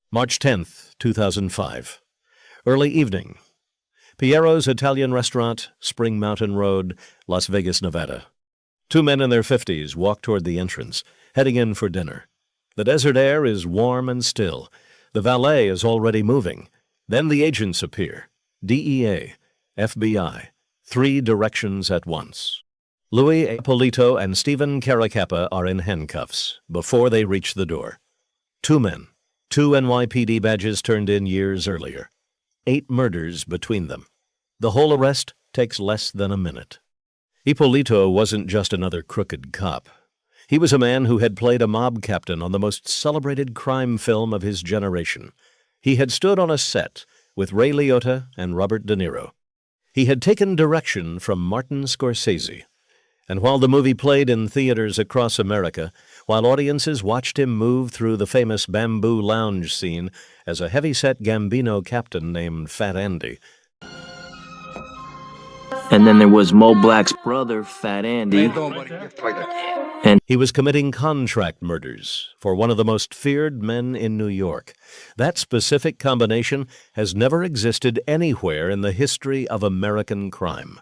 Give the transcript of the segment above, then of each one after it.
March 10th, 2005. Early evening. Piero's Italian Restaurant, Spring Mountain Road, Las Vegas, Nevada. Two men in their 50s walk toward the entrance, heading in for dinner. The desert air is warm and still. The valet is already moving. Then the agents appear. DEA, FBI, three directions at once. Louis Ippolito and Stephen Caracappa are in handcuffs before they reach the door. Two men, two NYPD badges turned in years earlier. 8 murders between them. The whole arrest takes less than a minute. Ippolito wasn't just another crooked cop. He was a man who had played a mob captain on the most celebrated crime film of his generation. He had stood on a set with Ray Liotta and Robert De Niro. He had taken direction from Martin Scorsese. And while the movie played in theaters across America, while audiences watched him move through the famous bamboo lounge scene as a heavy-set Gambino captain named Fat Andy. And then there was Mo Black's brother, Fat Andy. And he was committing contract murders for one of the most feared men in New York. That specific combination has never existed anywhere in the history of American crime.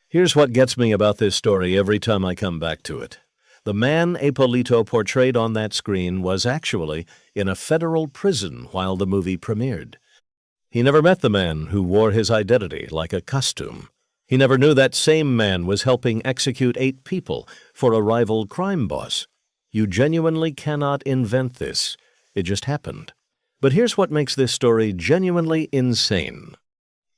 Here's what gets me about this story every time I come back to it. The man Ippolito portrayed on that screen was actually in a federal prison while the movie premiered. He never met the man who wore his identity like a costume. He never knew that same man was helping execute 8 people for a rival crime boss. You genuinely cannot invent this. It just happened. But here's what makes this story genuinely insane.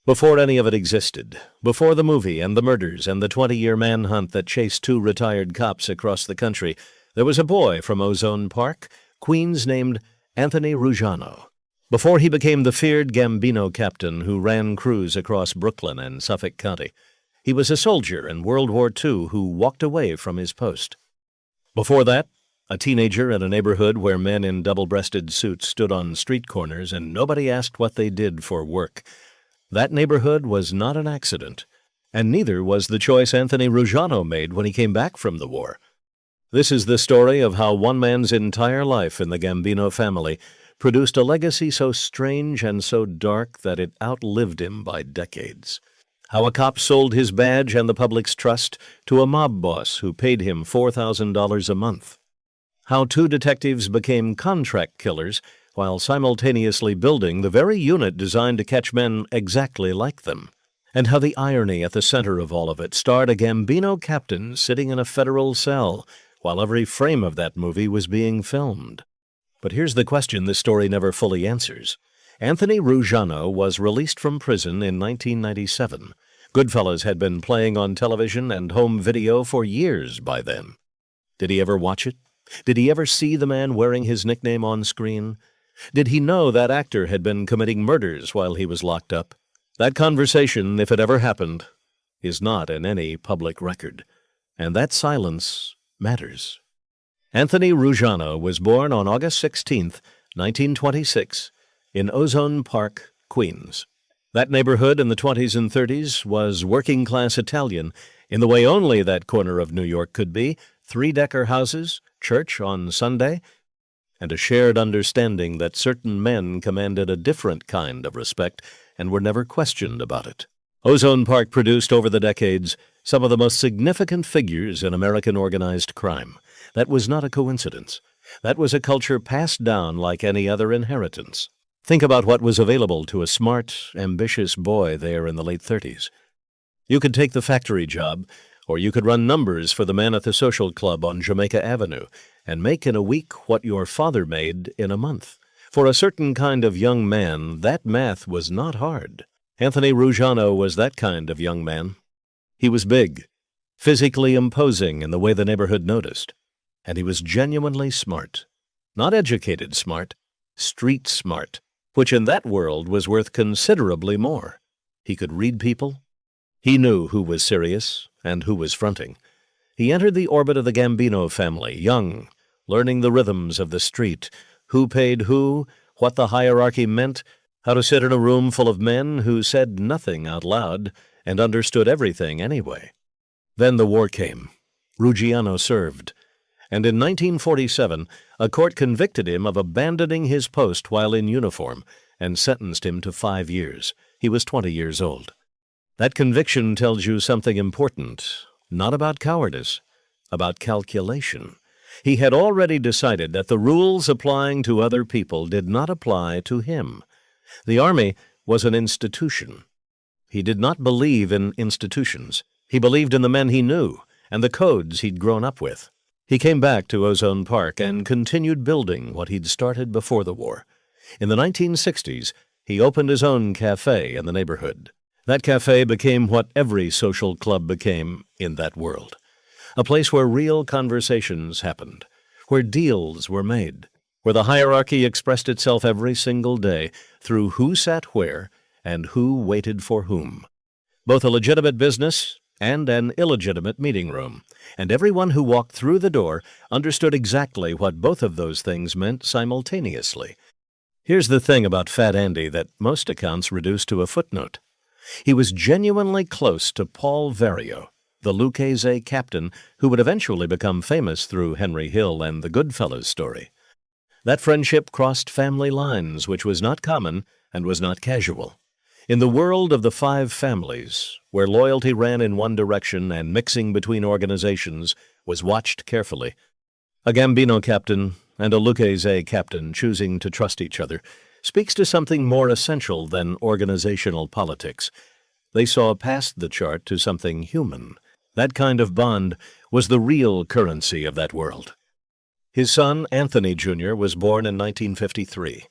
Before any of it existed, before the movie and the murders and the 20-year manhunt that chased 2 retired cops across the country, there was a boy from Ozone Park, Queens, named Anthony Ruggiano. Before he became the feared Gambino captain who ran crews across Brooklyn and Suffolk County, he was a soldier in World War II who walked away from his post. Before that, a teenager in a neighborhood where men in double-breasted suits stood on street corners and nobody asked what they did for work. That neighborhood was not an accident, and neither was the choice Anthony Ruggiano made when he came back from the war. This is the story of how one man's entire life in the Gambino family produced a legacy so strange and so dark that it outlived him by decades. How a cop sold his badge and the public's trust to a mob boss who paid him $4,000 a month. How 2 detectives became contract killers while simultaneously building the very unit designed to catch men exactly like them. And how the irony at the center of all of it starred a Gambino captain sitting in a federal cell while every frame of that movie was being filmed. But here's the question this story never fully answers. Anthony Ruggiano was released from prison in 1997. Goodfellas had been playing on television and home video for years by then. Did he ever watch it? Did he ever see the man wearing his nickname on screen? Did he know that actor had been committing murders while he was locked up? That conversation, if it ever happened, is not in any public record. And that silence matters. Anthony Ruggiano was born on August 16, 1926, in Ozone Park, Queens. That neighborhood in the 20s and 30s was working-class Italian in the way only that corner of New York could be: 3-decker houses, church on Sunday, and a shared understanding that certain men commanded a different kind of respect and were never questioned about it. Ozone Park produced over the decades some of the most significant figures in American organized crime. That was not a coincidence. That was a culture passed down like any other inheritance. Think about what was available to a smart, ambitious boy there in the late 30s. You could take the factory job, or you could run numbers for the man at the social club on Jamaica Avenue and make in a week what your father made in a month. For a certain kind of young man, that math was not hard. Anthony Ruggiano was that kind of young man. He was big, physically imposing in the way the neighborhood noticed, and he was genuinely smart. Not educated smart, street smart, which in that world was worth considerably more. He could read people. He knew who was serious and who was fronting. He entered the orbit of the Gambino family, young, learning the rhythms of the street, who paid who, what the hierarchy meant, how to sit in a room full of men who said nothing out loud and understood everything anyway. Then the war came. Ruggiano served. And in 1947, a court convicted him of abandoning his post while in uniform and sentenced him to 5 years. He was 20 years old. That conviction tells you something important, not about cowardice, about calculation. He had already decided that the rules applying to other people did not apply to him. The Army was an institution. He did not believe in institutions. He believed in the men he knew and the codes he'd grown up with. He came back to Ozone Park and continued building what he'd started before the war. In the 1960s, he opened his own cafe in the neighborhood. That cafe became what every social club became in that world. A place where real conversations happened, where deals were made, where the hierarchy expressed itself every single day through who sat where and who waited for whom. Both a legitimate business and an illegitimate meeting room, and everyone who walked through the door understood exactly what both of those things meant simultaneously. Here's the thing about Fat Andy that most accounts reduce to a footnote. He was genuinely close to Paul Vario, the Lucchese captain who would eventually become famous through Henry Hill and the Goodfellas story. That friendship crossed family lines, which was not common and was not casual. In the world of the 5 families, where loyalty ran in one direction and mixing between organizations was watched carefully, a Gambino captain and a Lucchese captain choosing to trust each other speaks to something more essential than organizational politics. They saw past the chart to something human. That kind of bond was the real currency of that world. His son, Anthony Jr., was born in 1953.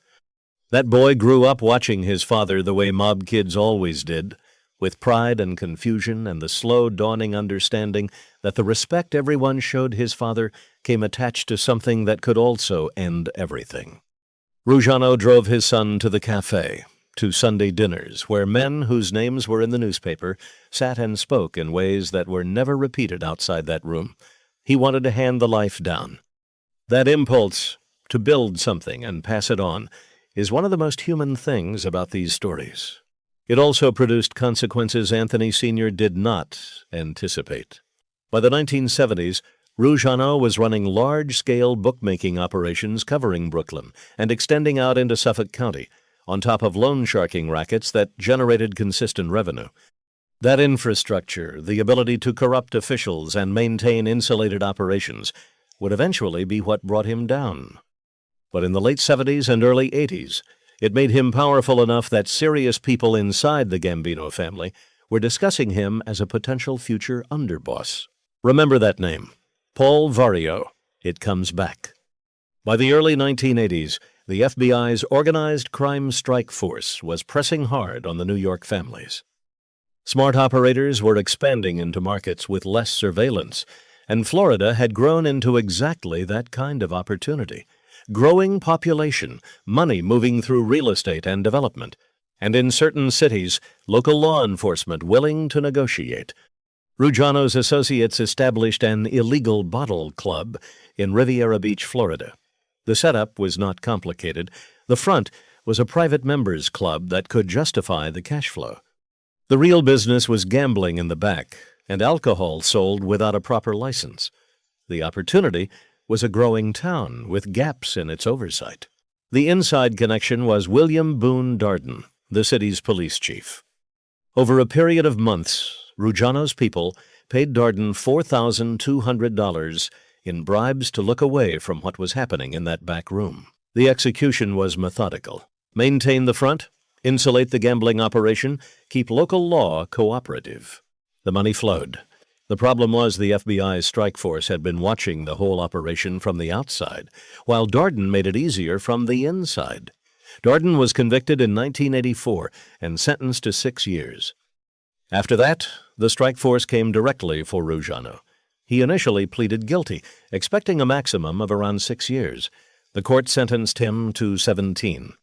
That boy grew up watching his father the way mob kids always did, with pride and confusion and the slow dawning understanding that the respect everyone showed his father came attached to something that could also end everything. Ruggiano drove his son to the cafe, to Sunday dinners, where men whose names were in the newspaper sat and spoke in ways that were never repeated outside that room. He wanted to hand the life down. That impulse to build something and pass it on is one of the most human things about these stories. It also produced consequences Anthony Sr. did not anticipate. By the 1970s, Ruggiano was running large-scale bookmaking operations covering Brooklyn and extending out into Suffolk County, on top of loan sharking rackets that generated consistent revenue. That infrastructure, the ability to corrupt officials and maintain insulated operations, would eventually be what brought him down. But in the late 70s and early 80s, it made him powerful enough that serious people inside the Gambino family were discussing him as a potential future underboss. Remember that name, Paul Vario. It comes back. By the early 1980s, the FBI's Organized Crime Strike Force was pressing hard on the New York families. Smart operators were expanding into markets with less surveillance, and Florida had grown into exactly that kind of opportunity. Growing population, money moving through real estate and development, and in certain cities, local law enforcement willing to negotiate. Ruggiano's associates established an illegal bottle club in Riviera Beach, Florida. The setup was not complicated. The front was a private members club that could justify the cash flow. The real business was gambling in the back and alcohol sold without a proper license. The opportunity was a growing town with gaps in its oversight. The inside connection was William Boone Darden, the city's police chief. Over a period of months, Ruggiano's people paid Darden $4,200 in bribes to look away from what was happening in that back room. The execution was methodical. Maintain the front, insulate the gambling operation, keep local law cooperative. The money flowed. The problem was the FBI's strike force had been watching the whole operation from the outside, while Darden made it easier from the inside. Darden was convicted in 1984 and sentenced to 6 years. After that, the strike force came directly for Ruggiano. He initially pleaded guilty, expecting a maximum of around 6 years. The court sentenced him to 17.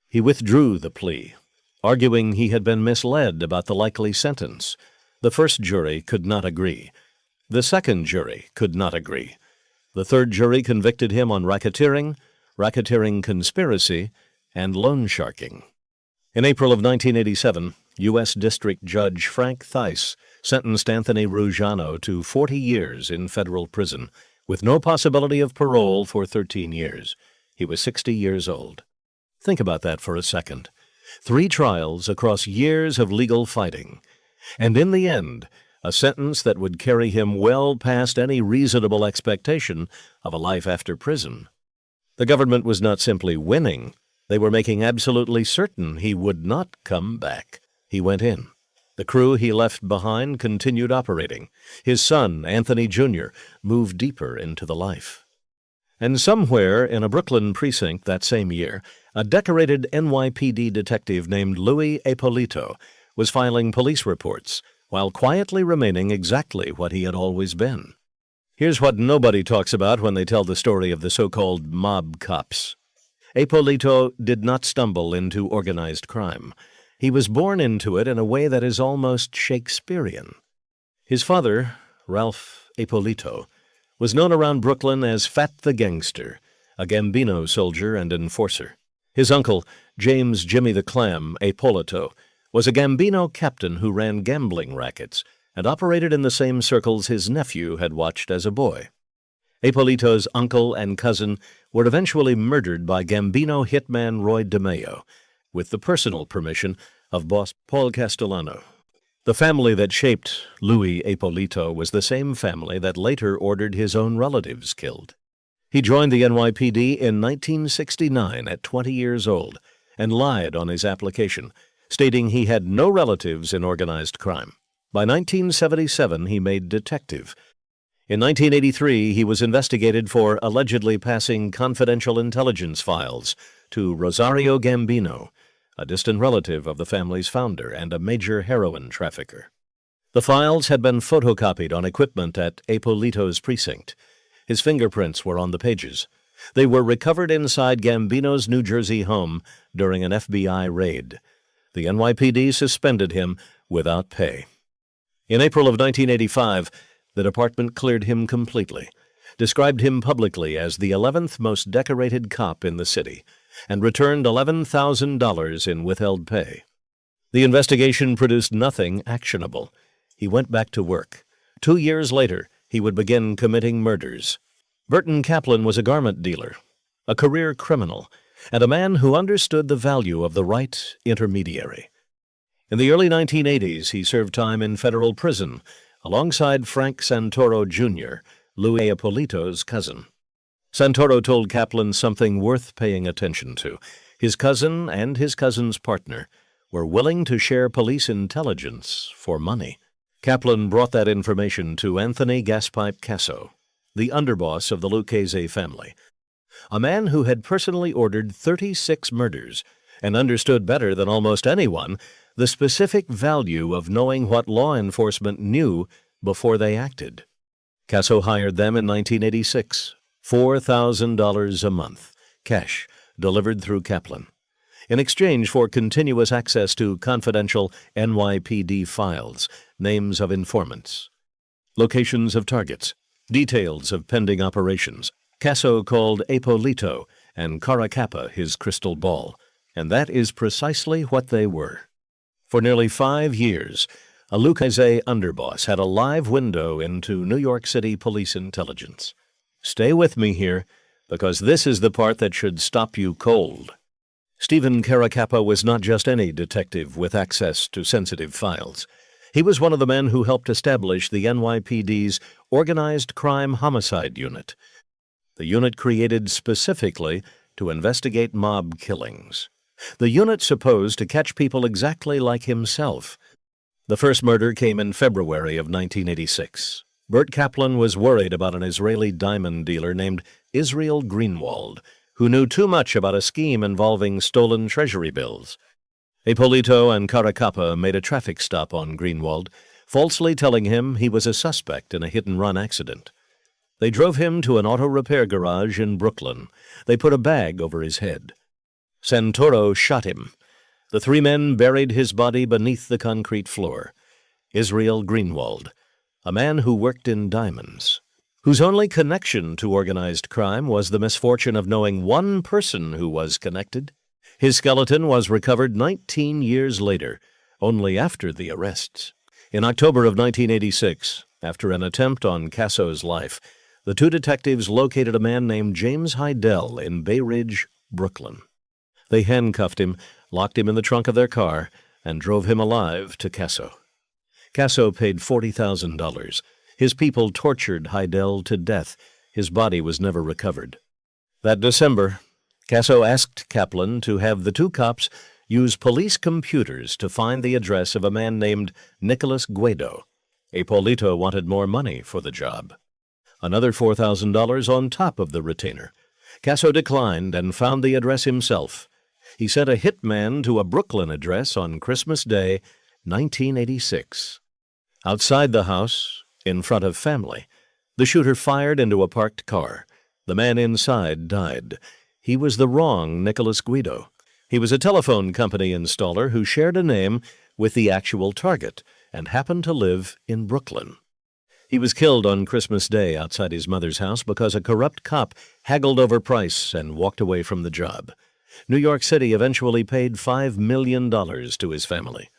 He withdrew the plea, arguing he had been misled about the likely sentence. The first jury could not agree. The second jury could not agree. The third jury convicted him on racketeering, racketeering conspiracy, and loan sharking. In April of 1987, U.S. District Judge Frank Thies sentenced Anthony Ruggiano to 40 years in federal prison, with no possibility of parole for 13 years. He was 60 years old. Think about that for a second. 3 trials across years of legal fighting. And in the end, a sentence that would carry him well past any reasonable expectation of a life after prison. The government was not simply winning. They were making absolutely certain he would not come back. He went in. The crew he left behind continued operating. His son, Anthony Jr., moved deeper into the life. And somewhere in a Brooklyn precinct that same year, a decorated NYPD detective named Louis Ippolito was filing police reports while quietly remaining exactly what he had always been. Here's what nobody talks about when they tell the story of the so-called mob cops. Ippolito did not stumble into organized crime. He was born into it in a way that is almost Shakespearean. His father, Ralph Ippolito, was known around Brooklyn as Fat the Gangster, a Gambino soldier and enforcer. His uncle, James Jimmy the Clam Ippolito, was a Gambino captain who ran gambling rackets and operated in the same circles his nephew had watched as a boy. Ippolito's uncle and cousin were eventually murdered by Gambino hitman Roy DeMeo, with the personal permission of boss Paul Castellano. The family that shaped Louis Ippolito was the same family that later ordered his own relatives killed. He joined the NYPD in 1969 at 20 years old and lied on his application, stating he had no relatives in organized crime. By 1977, he made detective. In 1983, he was investigated for allegedly passing confidential intelligence files to Rosario Gambino, a distant relative of the family's founder and a major heroin trafficker. The files had been photocopied on equipment at Ippolito's precinct. His fingerprints were on the pages. They were recovered inside Gambino's New Jersey home during an FBI raid. The NYPD suspended him without pay. In April of 1985, the department cleared him completely, described him publicly as the 11th most decorated cop in the city, and returned $11,000 in withheld pay. The investigation produced nothing actionable. He went back to work. 2 years later, he would begin committing murders. Burton Kaplan was a garment dealer, a career criminal, and a man who understood the value of the right intermediary. In the early 1980s, he served time in federal prison alongside Frank Santoro Jr., Louis Ippolito's cousin. Santoro told Kaplan something worth paying attention to. His cousin and his cousin's partner were willing to share police intelligence for money. Kaplan brought that information to Anthony Gaspipe Casso, the underboss of the Lucchese family, a man who had personally ordered 36 murders and understood better than almost anyone the specific value of knowing what law enforcement knew before they acted. Casso hired them in 1986, $4,000 a month, cash, delivered through Kaplan, in exchange for continuous access to confidential NYPD files, names of informants, locations of targets, details of pending operations. Casso called Ippolito and Caracappa his crystal ball, and that is precisely what they were. For nearly 5 years, a Lucchese underboss had a live window into New York City police intelligence. Stay with me here, because this is the part that should stop you cold. Stephen Caracappa was not just any detective with access to sensitive files. He was one of the men who helped establish the NYPD's Organized Crime Homicide Unit, the unit created specifically to investigate mob killings. The unit supposed to catch people exactly like himself. The first murder came in February of 1986. Bert Kaplan was worried about an Israeli diamond dealer named Israel Greenwald, who knew too much about a scheme involving stolen treasury bills. Ippolito and Caracappa made a traffic stop on Greenwald, falsely telling him he was a suspect in a hit-and-run accident. They drove him to an auto repair garage in Brooklyn. They put a bag over his head. Santoro shot him. The 3 men buried his body beneath the concrete floor. Israel Greenwald, a man who worked in diamonds, whose only connection to organized crime was the misfortune of knowing one person who was connected. His skeleton was recovered 19 years later, only after the arrests. In October of 1986, after an attempt on Casso's life, the two detectives located a man named James Hydell in Bay Ridge, Brooklyn. They handcuffed him, locked him in the trunk of their car, and drove him alive to Casso. Casso paid $40,000. His people tortured Hydell to death. His body was never recovered. That December, Casso asked Kaplan to have the two cops use police computers to find the address of a man named Nicholas Guido. Ippolito wanted more money for the job. Another $4,000 on top of the retainer. Casso declined and found the address himself. He sent a hitman to a Brooklyn address on Christmas Day, 1986. Outside the house, in front of family, the shooter fired into a parked car. The man inside died. He was the wrong Nicholas Guido. He was a telephone company installer who shared a name with the actual target and happened to live in Brooklyn. He was killed on Christmas Day outside his mother's house because a corrupt cop haggled over price and walked away from the job. New York City eventually paid $5 million to his family.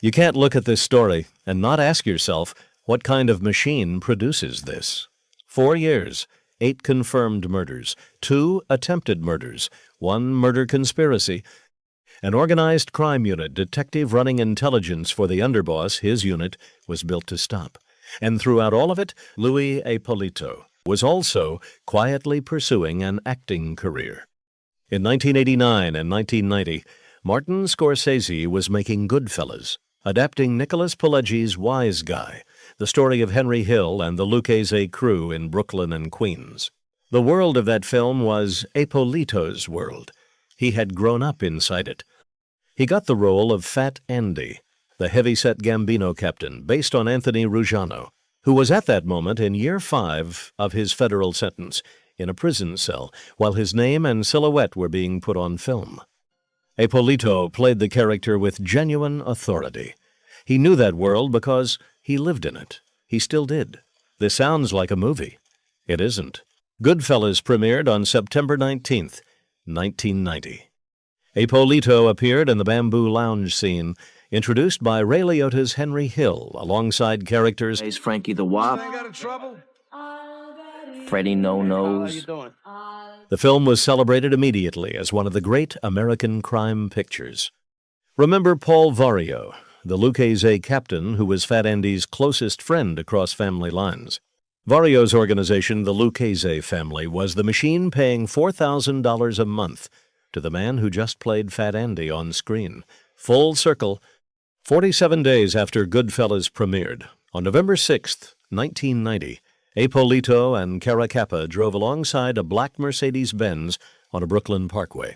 You can't look at this story and not ask yourself what kind of machine produces this. 4 years, 8 confirmed murders, 2 attempted murders, 1 murder conspiracy, an organized crime unit detective running intelligence for the underboss, his unit, was built to stop. And throughout all of it, Louis Ippolito was also quietly pursuing an acting career. In 1989 and 1990, Martin Scorsese was making Goodfellas, adapting Nicholas Pileggi's Wise Guy, the story of Henry Hill and the Lucchese crew in Brooklyn and Queens. The world of that film was Ippolito's world. He had grown up inside it. He got the role of Fat Andy, the heavy-set Gambino captain, based on Anthony Ruggiano, who was at that moment in year 5 of his federal sentence, in a prison cell, while his name and silhouette were being put on film. Ippolito played the character with genuine authority. He knew that world because he lived in it. He still did. This sounds like a movie. It isn't. Goodfellas premiered on September 19th, 1990. Ippolito appeared in the Bamboo Lounge scene, introduced by Ray Liotta's Henry Hill, alongside characters Frankie the Wop, Freddie No Nose. The film was celebrated immediately as one of the great American crime pictures. Remember Paul Vario, the Lucchese captain who was Fat Andy's closest friend across family lines. Vario's organization, the Lucchese family, was the machine paying $4,000 a month to the man who just played Fat Andy on screen. Full circle. 47 days after Goodfellas premiered, on November 6th, 1990, Ippolito and Caracappa drove alongside a black Mercedes-Benz on a Brooklyn parkway.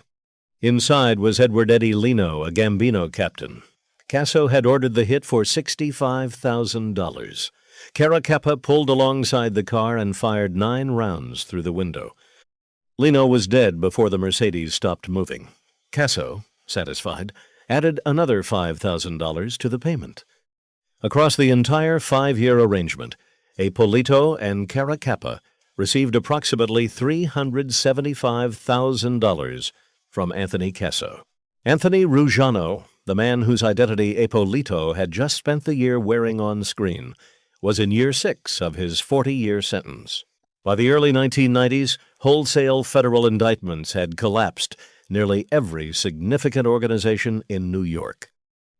Inside was Edward Eddie Lino, a Gambino captain. Casso had ordered the hit for $65,000. Caracappa pulled alongside the car and fired 9 rounds through the window. Lino was dead before the Mercedes stopped moving. Casso, satisfied, added another $5,000 to the payment. Across the entire 5-year arrangement, Ippolito and Caracappa received approximately $375,000 from Anthony Casso. Anthony Ruggiano, the man whose identity Ippolito had just spent the year wearing on screen, was in year 6 of his 40-year sentence. By the early 1990s, wholesale federal indictments had collapsed nearly every significant organization in New York.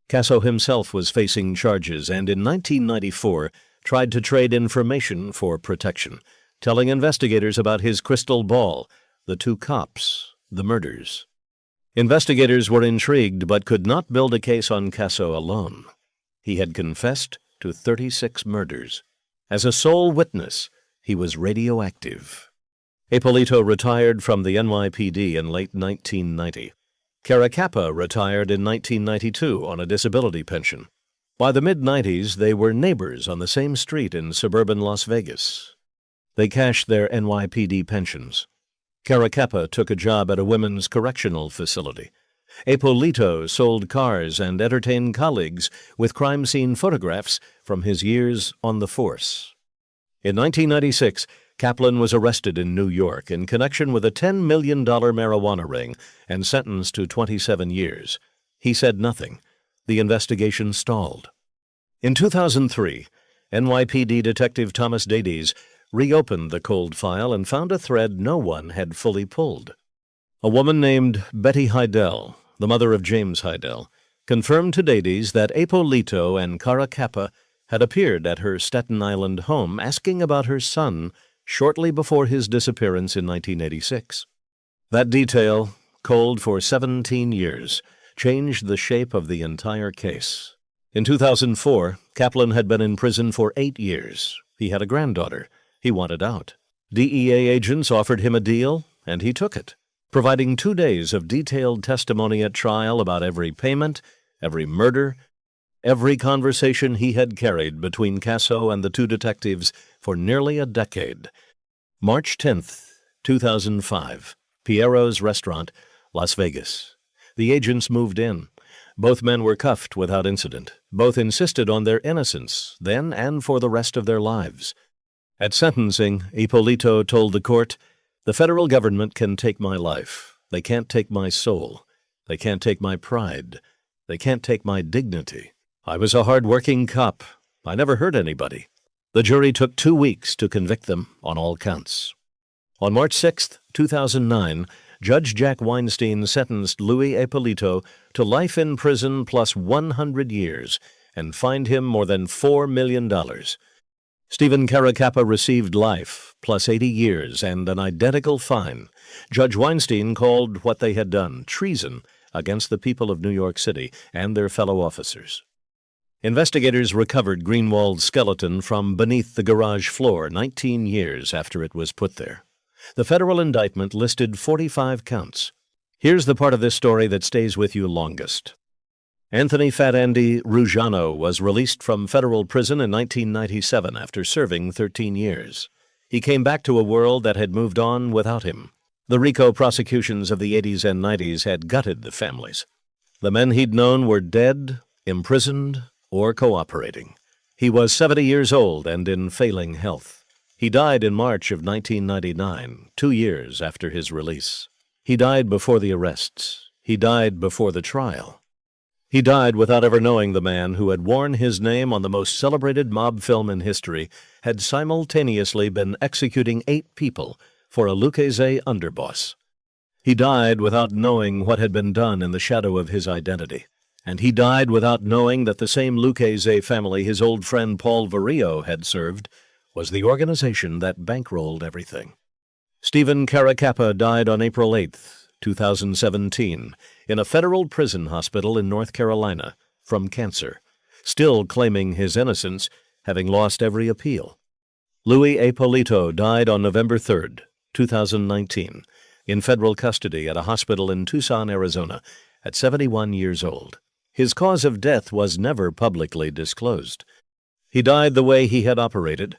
Casso himself was facing charges and in 1994 tried to trade information for protection, telling investigators about his crystal ball, the 2 cops, the murders. Investigators were intrigued but could not build a case on Casso alone. He had confessed to 36 murders. As a sole witness, he was radioactive. Ippolito retired from the NYPD in late 1990. Caracappa retired in 1992 on a disability pension. By the mid-90s, they were neighbors on the same street in suburban Las Vegas. They cashed their NYPD pensions. Caracappa took a job at a women's correctional facility. Ippolito sold cars and entertained colleagues with crime scene photographs from his years on the force. In 1996, Kaplan was arrested in New York in connection with a $10 million marijuana ring and sentenced to 27 years. He said nothing. The investigation stalled. In 2003, NYPD Detective Thomas Davies reopened the cold file and found a thread no one had fully pulled. A woman named Betty Heidel, the mother of James Heidel, confirmed to Davies that Ippolito and Caracappa had appeared at her Staten Island home asking about her son shortly before his disappearance in 1986. That detail, cold for 17 years, changed the shape of the entire case. In 2004, Kaplan had been in prison for 8 years. He had a granddaughter. He wanted out. DEA agents offered him a deal, and he took it, providing 2 days of detailed testimony at trial about every payment, every murder, every conversation he had carried between Casso and the two detectives for nearly a decade. March 10th, 2005, Piero's Restaurant, Las Vegas. The agents moved in. Both men were cuffed without incident. Both insisted on their innocence, then and for the rest of their lives. At sentencing, Ippolito told the court, "The federal government can take my life. They can't take my soul. They can't take my pride. They can't take my dignity. I was a hard-working cop. I never hurt anybody." The jury took 2 weeks to convict them on all counts. On March 6, 2009, Judge Jack Weinstein sentenced Louis Ippolito to life in prison plus 100 years and fined him more than $4 million. Stephen Caracappa received life plus 80 years and an identical fine. Judge Weinstein called what they had done treason against the people of New York City and their fellow officers. Investigators recovered Greenwald's skeleton from beneath the garage floor 19 years after it was put there. The federal indictment listed 45 counts. Here's the part of this story that stays with you longest. Anthony "Fat Andy" Ruggiano was released from federal prison in 1997 after serving 13 years. He came back to a world that had moved on without him. The RICO prosecutions of the 80s and 90s had gutted the families. The men he'd known were dead, imprisoned, or cooperating. He was 70 years old and in failing health. He died in March of 1999, 2 years after his release. He died before the arrests. He died before the trial. He died without ever knowing the man who had worn his name on the most celebrated mob film in history had simultaneously been executing 8 people for a Lucchese underboss. He died without knowing what had been done in the shadow of his identity. And he died without knowing that the same Lucchese family his old friend Paul Varillo had served was the organization that bankrolled everything. Stephen Caracappa died on April 8, 2017, in a federal prison hospital in North Carolina from cancer, still claiming his innocence, having lost every appeal. Louis Ippolito died on November 3, 2019, in federal custody at a hospital in Tucson, Arizona, at 71 years old. His cause of death was never publicly disclosed. He died the way he had operated,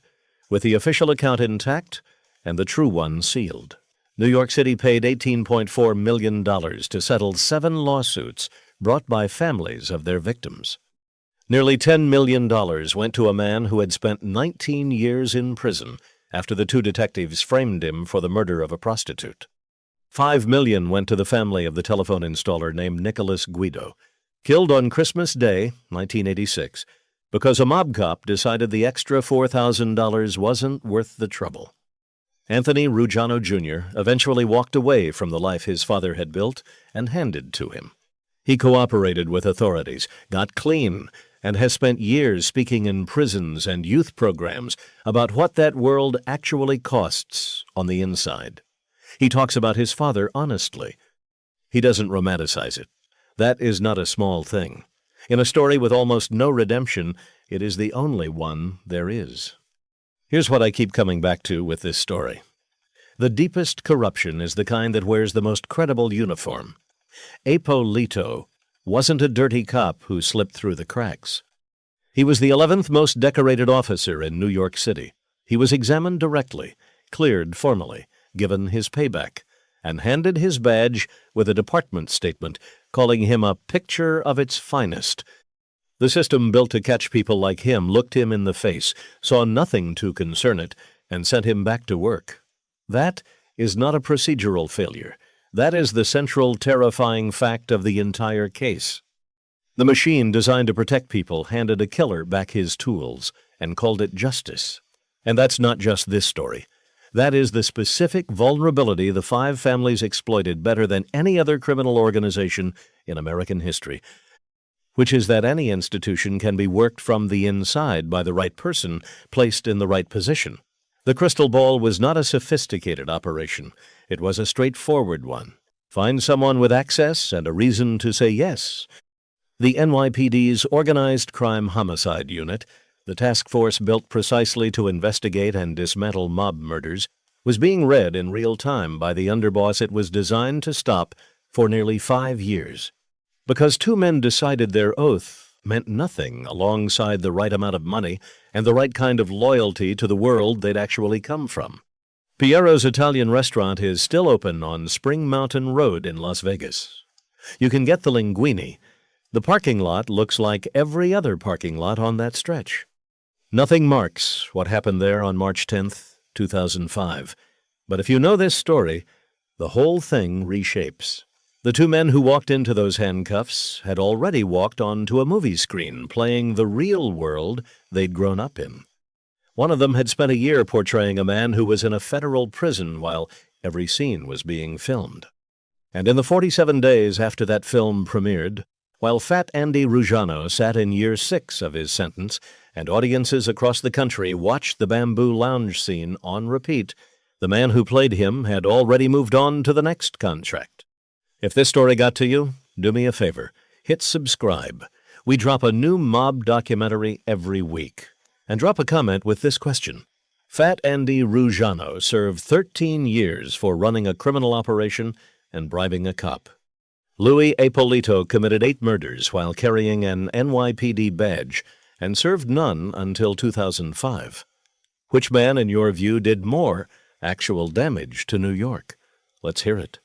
with the official account intact and the true one sealed. New York City paid $18.4 million to settle 7 lawsuits brought by families of their victims. Nearly $10 million went to a man who had spent 19 years in prison after the 2 detectives framed him for the murder of a prostitute. $5 million went to the family of the telephone installer named Nicholas Guido, killed on Christmas Day, 1986, because a mob cop decided the extra $4,000 wasn't worth the trouble. Anthony Ruggiano Jr. eventually walked away from the life his father had built and handed to him. He cooperated with authorities, got clean, and has spent years speaking in prisons and youth programs about what that world actually costs on the inside. He talks about his father honestly. He doesn't romanticize it. That is not a small thing. In a story with almost no redemption, it is the only one there is. Here's what I keep coming back to with this story. The deepest corruption is the kind that wears the most credible uniform. Ippolito wasn't a dirty cop who slipped through the cracks. He was the 11th most decorated officer in New York City. He was examined directly, cleared formally, given his payback, and handed his badge with a department statement calling him a picture of its finest. The system built to catch people like him looked him in the face, saw nothing to concern it, and sent him back to work. That is not a procedural failure. That is the central terrifying fact of the entire case. The machine designed to protect people handed a killer back his tools and called it justice. And that's not just this story. That is the specific vulnerability the five families exploited better than any other criminal organization in American history, which is that any institution can be worked from the inside by the right person placed in the right position. The crystal ball was not a sophisticated operation. It was a straightforward one. Find someone with access and a reason to say yes. The NYPD's Organized Crime Homicide Unit, the task force built precisely to investigate and dismantle mob murders, was being read in real time by the underboss it was designed to stop for nearly 5 years. Because two men decided their oath meant nothing alongside the right amount of money and the right kind of loyalty to the world they'd actually come from. Piero's Italian restaurant is still open on Spring Mountain Road in Las Vegas. You can get the linguine. The parking lot looks like every other parking lot on that stretch. Nothing marks what happened there on March 10th, 2005. But if you know this story, the whole thing reshapes. The two men who walked into those handcuffs had already walked onto a movie screen playing the real world they'd grown up in. One of them had spent a year portraying a man who was in a federal prison while every scene was being filmed. And in the 47 days after that film premiered, while Fat Andy Ruggiano sat in year 6 of his sentence and audiences across the country watched the Bamboo Lounge scene on repeat, the man who played him had already moved on to the next contract. If this story got to you, do me a favor. Hit subscribe. We drop a new mob documentary every week. And drop a comment with this question. Fat Andy Ruggiano served 13 years for running a criminal operation and bribing a cop. Louis Apolito committed 8 murders while carrying an NYPD badge and served none until 2005. Which man, in your view, did more actual damage to New York? Let's hear it.